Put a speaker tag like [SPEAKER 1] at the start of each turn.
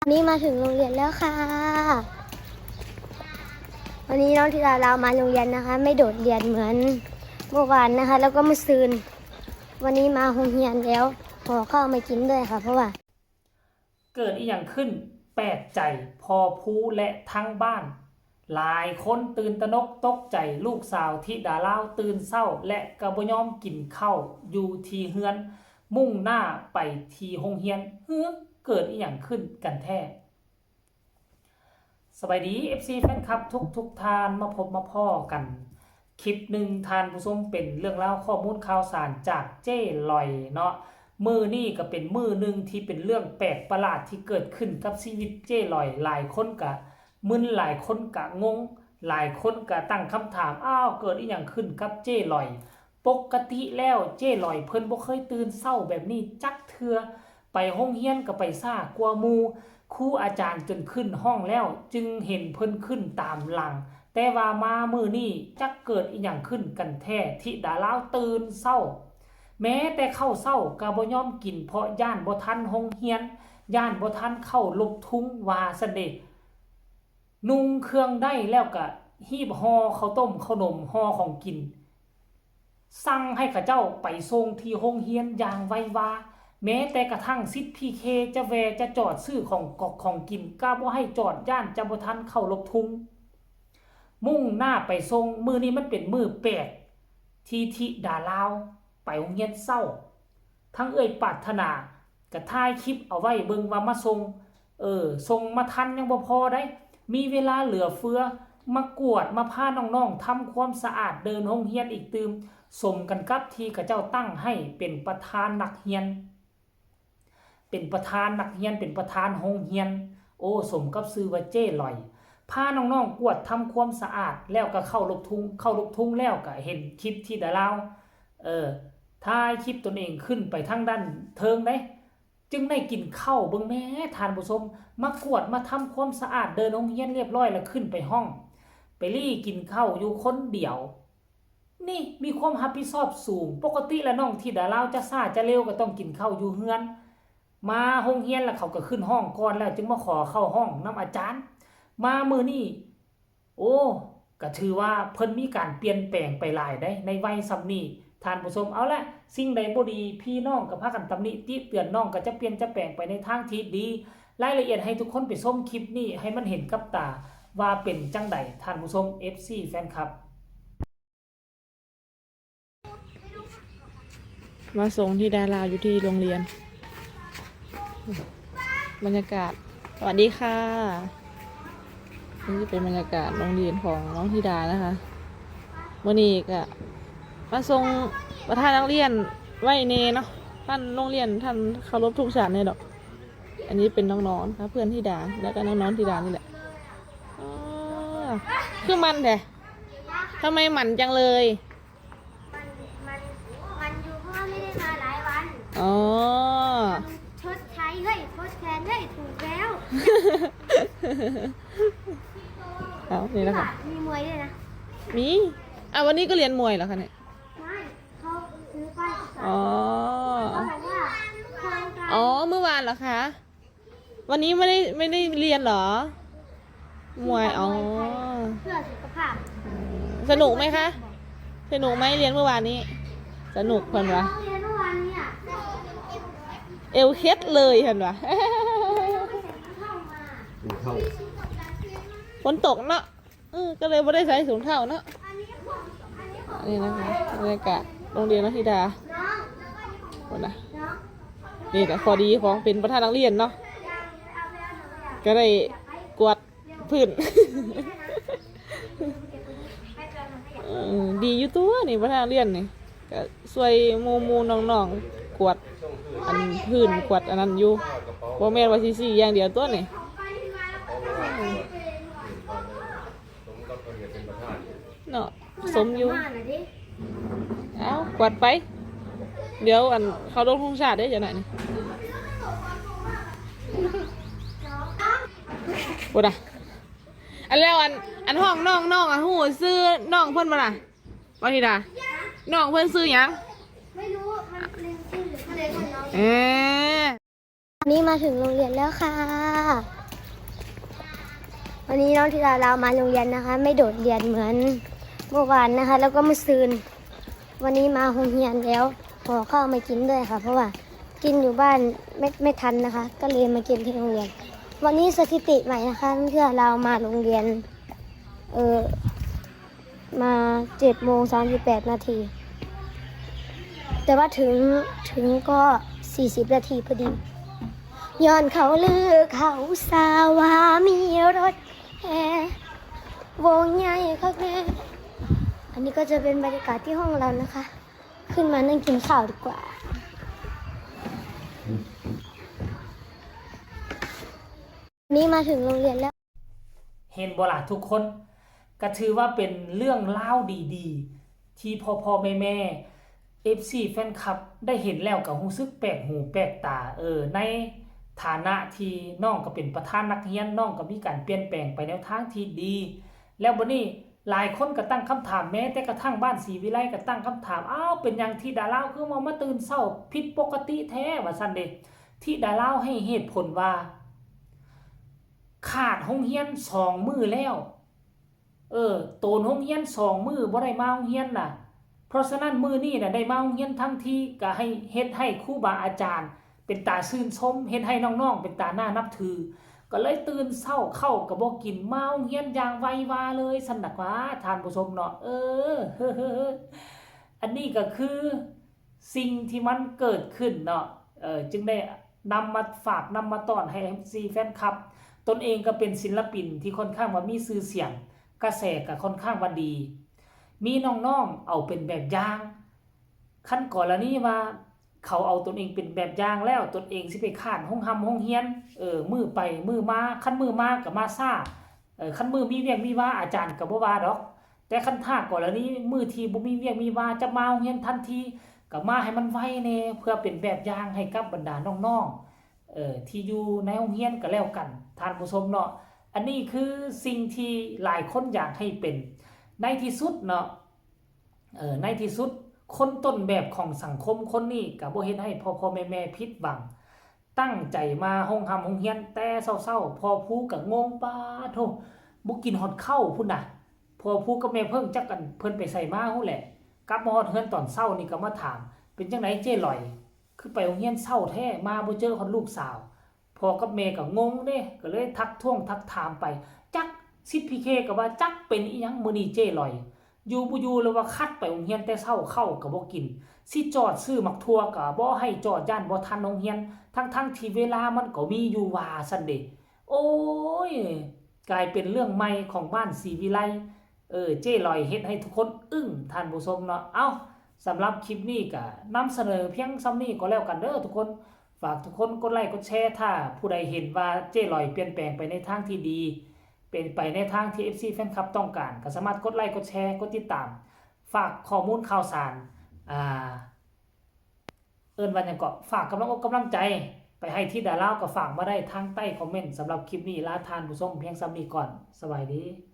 [SPEAKER 1] วันนี้มาถึงโรงเรียนแล้วค่ะวันนี้น้องธิดาเรามาโรงเรียนนะคะไม่โดดเรียนเหมือนเมื่อวานนะคะแล้วก็เมื่อซืนวันนี้มาโรงเรียนแล้วห่อข้าวมากินด้วยค่ะเพราะว่า
[SPEAKER 2] เกิดอีหยังขึ้นแปลกใจพอผู้และทั้งบ้านหลายคนตื่นตระหนกตกใจลูกสาวธิดาลาวตื่นเศร้าและกระบ่ยอมกินข้าวอยู่ที่เฮือนมุ่งหน้าไปที่โรงเรียนเกิดอีหยังขึ้นกันแท้สบายดี FC แฟนคลับทุกทานมาพบมาพ่อกันคลิปหนึ่งทานผู้ชมเป็นเรื่องเล่าข้อมูลข่าวสารจากเจ้ลอยเนาะมือนี่ก็เป็นมือหนึ่งที่เป็นเรื่องแปลกประหลาดที่เกิดขึ้นกับชีวิตเจ้ลอยหลายคนกะมึนหลายคนกะงงหลายคนกะตั้งคำถามเกิดอีหยังขึ้นกับเจ้ลอยปกติแล้วเจ้ลอยเพิ่นบ่เคยตื่นเช้าแบบนี้จักเทื่อไปโรงเรียนก็ไปซ่ากว่าหมู่ครูอาจารย์จนขึ้นห้องแล้วจึงเห็นเพิ่นขึ้นตามหลังแต่ว่ามามื้อนี้จักเกิดอีหยังขึ้นกันแท้ธิดาลาวตื่นเช้าแม้แต่ข้าวเช้าก็บ่ยอมกินเพราะย่านบ่ทันโรงเรียนย่านบ่ทันเข้าลบทุ้งว่าซะเด้นุ่งเครื่องได้แล้วก็ฮีบห่อข้าวต้มขนมห่อของกินสั่งให้ข้าเจ้าไปส่งที่โรงเรียนอย่างไววาแม้แต่กระทั่งซิทพีเคจะแวจะจอดซื้อของกอกของกินก็บ่ให้จอดย่านจะบ่ทันเข้าลบทุ้งมุ่งหน้าไปส่งมื้อนี้มันเป็นมื้อแปลกที่ธิดาลาวไปโรงเรียนเช้าทั้งปรารถนาก็ถ่ายคลิปเอาไว้เบิ่งว่ามาส่งส่งมาทันยังบ่พอได้มีเวลาเหลือเฟือมากวดมาพาน้องๆทำความสะอาดเดินโรงเรียนอีกตื่มสมกันกับที่เขาเจ้าตั้งให้เป็นประธานนักเรียนเป็นประธานนักเรียนเป็นประธานโรงเรียนสมกับชื่อว่าเจ้ลอยพาน้องๆกวดทำความสะอาดแล้วก็เข้าลบทุ้งแล้วก็เห็นคลิปที่ดาลาวถ่ายคลิปตนเองขึ้นไปทางด้านเทิงได้จึงได้กินข้าวเบิ่งแม่ทานผู้ชมมากวดมาทำความสะอาดเดินโรงเรียนเรียบร้อยแล้วขึ้นไปห้องไปรี่กินข้าวอยู่คนเดียวนี่มีความรับผิดชอบสูงปกติแล้วน้องที่ดาลาวจะซ่าจะเร็วก็ต้องกินข้าวอยู่เฮือนมาโรงเรียนแล้วเขาก็ขึ้นห้องก่อนแล้วจึงมาขอเข้าห้องน้ำอาจารย์มามื้อนี้ก็ถือว่าเพิ่นมีการเปลี่ยนแปลงไปหลายได้ในวัยส่ำนี้ท่านผู้ชมเอาละสิ่งใดบ่ดีพี่น้องก็พากันตำหนิติเตือนน้องก็จะเปลี่ยนจะแปลงไปในทางที่ดีรายละเอียดให้ทุกคนไปชมคลิปนี้ให้มันเห็นกับตาว่าเป็นจังใดท่านผู้ชม FC แฟนคลับ
[SPEAKER 3] มาส่งที่ดาราอยู่ที่โรงเรียนบรรยากาศสวัสดีค่ะนี่เป็นบรรยากาศโรงเรียนของน้องธิดานะคะวันนี้ก็มาส่งประธานนักเรียนไหวเนเนาะท่านโรงเรียนท่านเคารพทุกชั้นเนี่ยดอกอันนี้เป็นน้องๆค่ะเพื่อนธิดาแล้วก็น้องๆธิดานี่แหละคือมันแท้ทำไมหมันจังเลย
[SPEAKER 1] มันอยู่เพราะว่าไม่ได้มาหลายวันชดใช้ทดแทนถูกแล้ว
[SPEAKER 3] เอานี่แล้วค่ะ
[SPEAKER 1] มีมวยด้วยนะ
[SPEAKER 3] มีวันนี้ก็เรียนมวยเหรอคะเนี่ย
[SPEAKER 1] ไม่เขาซื้อไป
[SPEAKER 3] อ๋อเมื่อวานเหรอคะวันนี้ไม่ได้เรียนเหรอมวย
[SPEAKER 1] เพื่อสุขภาพ
[SPEAKER 3] สนุกไหมคะสนุกไหมเรียนเมื่อวานนี้สนุกเพิ่นวะ
[SPEAKER 1] เรียนเมื่อวานนี้
[SPEAKER 3] เอวเคล็ดเลยเห็นวะฝนตกเนาะก็เลยไม่ได้ใส่ถุงเท้าเนาะนี่นะคะบรรยากาศโรงเรียนนธิดาคนนะนี่แต่ข้อดีของเป็นประธานนักเรียนเนาะก็ได้กวาดพื้น ดีอยู่ตัวนี่ประธานนักเรียนนี่ก็ช่วยมูน้องๆกวาดอันพื้นกวาดอันนั้นอยู่บ่แม่นว่าสิอย่างเดียวตัวนี่เนาะสมอยู่เอากวาดไปเดี๋ยวเขาลงธงชาติได้จังไหนนี่บ่ล่ะแล้วอันห้องน้องหูซื้อน้องเพิ่นบ่ล่ะบ่ธิดาน้องเพิ่นซื้อหยัง
[SPEAKER 1] ไม่รู้มันเรียนชื่อเขาเลยของน้อง
[SPEAKER 3] วัน
[SPEAKER 1] นี้มาถึงโรงเรียนแล้วค่ะ วันนี้น้องธิดาเรามาโรงเรียนนะคะ ไม่โดดเรียนเหมือนเมื่อวานนะคะ แล้วก็เมื่อซืนวันนี้มาโรงเรียนแล้วห่อข้าวมากินด้วยค่ะ เพราะว่ากินอยู่บ้านไม่ทันนะคะ ก็เลยมากินที่โรงเรียน วันนี้สถิติใหม่นะคะเพื่อเรามาโรงเรียนมา7:38 นาทีแต่ว่าถึงก็40 นาทีพอดีย้อนเขาลือเขาสาวามีรถแห่วงใหญ่ค่ะแม่อันนี้ก็จะเป็นบรรยากาศที่ห้องเรานะคะ ขึ้นมานั่งกินข้าวดีกว่านี่มาถึงโรงเรียนแล้ว
[SPEAKER 2] เห็นบ่ล่ะทุกคนก็ถือว่าเป็นเรื่องเล่าดีๆที่พ่อแม่ FC แฟนคลับได้เห็นแล้วก็รู้สึกแปลกหูแปลกตาในฐานะที่น้องก็เป็นประธานนักเรียนน้องก็มีการเปลี่ยนแปลงไปแนวทางที่ดีแล้วบัดนี้หลายคนก็ตั้งคำถามแม้แต่กระทั่งบ้านศรีวิไลก็ตั้งคำถามอ้าวเป็นหยังที่ดาราคือมาตื่นเช้าผิดปกติแท้ว่าซั่นเด้ที่ดาราให้เหตุผลว่าขาดโรงเรียน2 มื้อแล้วโตนโรงเรียน2 มื้อบ่ได้มาโรงเรียนน่ะเพราะฉะนั้นมื้อนี้น่ะได้มาโรงเรียนทั้งทีก็ให้เฮ็ดให้ครูบาอาจารย์เป็นตาชื่นชมเฮ็ดให้น้องๆเป็นตาน่านับถือก็เลยตื่นเช้าเข้าก็บ่กินมาโรงเรียนอย่างไววาเลยซั่นน่ะว่าท่านผู้ชมเนาะอันนี้ก็คือสิ่งที่มันเกิดขึ้นเนาะจึงได้นำมาฝากนำมาต้อนให้ MC แฟนคลับตนเองก็เป็นศิลปินที่ค่อนข้างว่ามีชื่อเสียงกระแสก็ค่อนข้างว่าดีมีน้องๆเอาเป็นแบบอย่างคันกรณีว่าเขาเอาตนเองเป็นแบบอย่างแล้วตนเองสิไปค้านโรงเรียนมือไปมือมาคันมือมาก็มาซ่าคันมือมีเวียกมีว่าอาจารย์ก็บ่ว่าดอกแต่คันถ้ากรณีมือที่บ่มีเวียกมีว่าจะมาโรงเรียนทันทีก็มาให้มันไวแน่เพื่อเป็นแบบอย่างให้กับบรรดาน้องๆที่อยู่ในโรงเรียนก็แล้วกันท่านผู้ชมเนาะอันนี้คือสิ่งที่หลายคนอยากให้เป็นในที่สุดเนาะในที่สุดคนต้นแบบของสังคมคนนี้ก็บ่เฮ็ดให้พ่อแม่ผิดหวังตั้งใจมาโรงเรียนแต่เช้าๆพอผู้ก็งงปาโธบ่กินฮอดข้าวพุ่นน่ะพอผู้กับแม่เพิ่งจักกันเพิ่นไปใส่มาฮู้แหละกลับมาฮอดเฮือนตอนเช้านี่ก็มาถามเป็นจังได๋เจ้ลอยคือไปโรงเรียนเช้าแท้มาบ่เจอฮอดลูกสาวพ่อกับแม่ก็งงเด้ก็เลยทักถามไปจักสิทธิ์พีเคก็ว่าจักเป็นอีหยังมื้อนี้เจ้ลอยอยู่บ่อยู่แล้วว่าคัดไปโรงเรียนแต่เช้าเข้าก็บ่กินสิจอดซื้อหมักทั่วก็บ่ให้จอดย่านบ่ทันโรงเรียนทั้งที่เวลามันก็มีอยู่ว่าซั่นเด้โอ้ยกลายเป็นเรื่องใหม่ของบ้านศรีวิไลเจ้ลอยเฮ็ดให้ทุกคนอึ้งท่านผู้ชมเนาะเอ้าสำหรับคลิปนี้ก็นำเสนอเพียงส่ำนี้ก็แล้วกันเด้อทุกคนฝากทุกคนกดไลค์กดแชร์ถ้าผู้ใดเห็นว่าเจ้ลอยเปลี่ยนแปลงไปในทางที่ดีเป็นไปในทางที่ FC แฟนคลับต้องการก็สามารถกดไลค์กดแชร์กดติดตามฝากข้อมูลข่าวสารว่าหยังก็ฝากกำลังใจไปให้ที่ดาราก็ฝากมาได้ทางใต้คอมเมนต์สำหรับคลิปนี้ลาท่านผู้ชมเพียงส่ำนี้ก่อนสวัสดี